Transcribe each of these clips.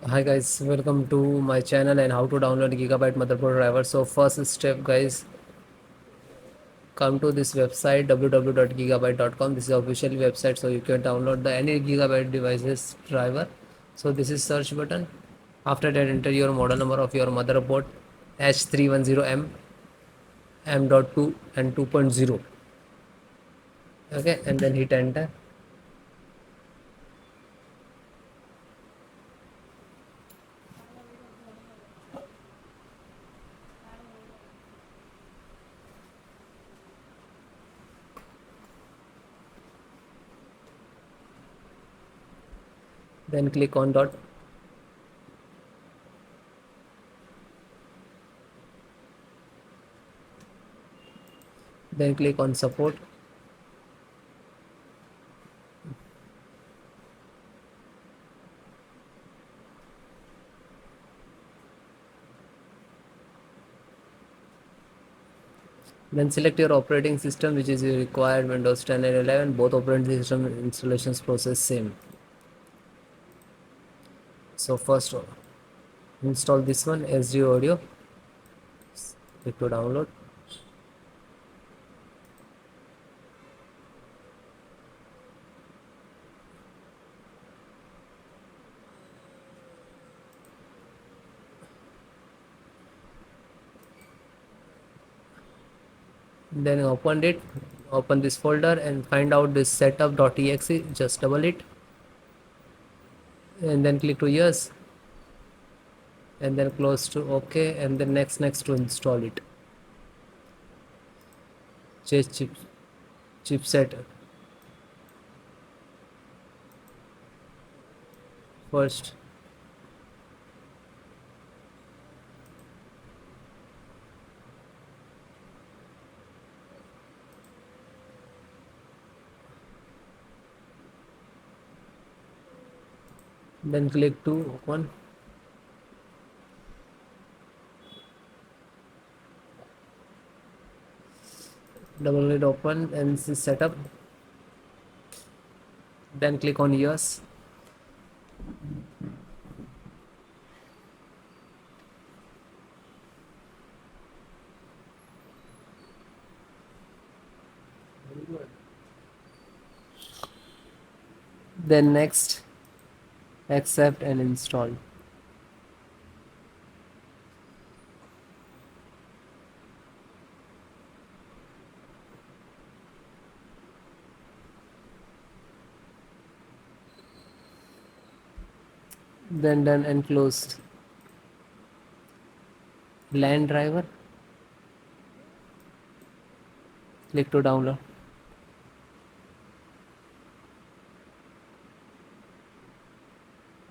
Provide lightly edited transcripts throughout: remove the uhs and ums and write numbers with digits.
Hi guys, welcome to my channel and how to download Gigabyte motherboard driver. So first step guys, come to this website www.gigabyte.com. This is the official website, so you can download the any Gigabyte devices driver. So this is search button. After that, enter your model number of your motherboard H310M M.2 and 2.0. Okay, and then hit enter. Then click on dot. Then click on support. Then select your operating system which is required Windows 10 and 11. Both operating system installations process same. So first install this one SD audio. Click to download. Then open this folder and find out this setup.exe. Just double it and then click to yes and then close to OK and then next to install it. Change chipset first. Then click to open. Double it open and this is setup. Then click on yes. Then next accept and install. Then done and closed. LAN driver. Click to download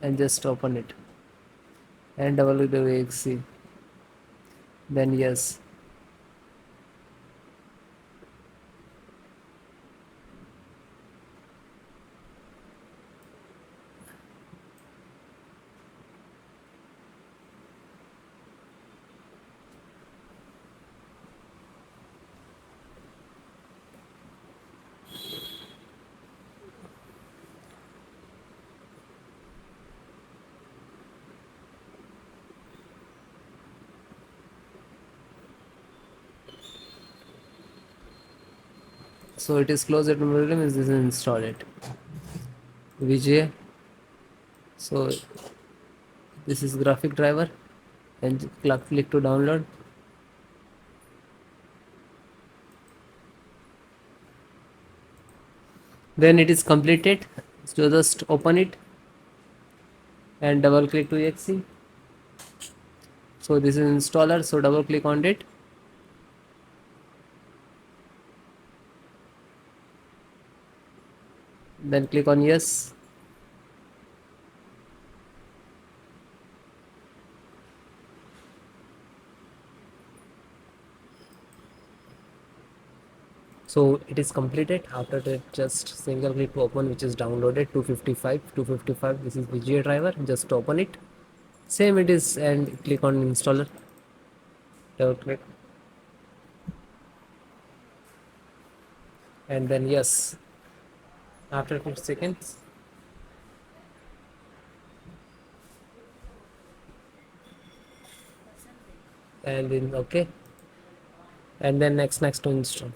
and just open it and www.exe. Then yes. So it is closed automatically means this is install it. VGA. So this is graphic driver and click to download. Then it is completed. So just open it and double click to exe. So this is installer. So double click on it. Then click on yes. So it is completed. After that, just single click to open, which is downloaded 255. This is VGA driver. Just open it. Same it is, and click on installer. Double click, and then yes. After 2 seconds, and then okay, and then next to install.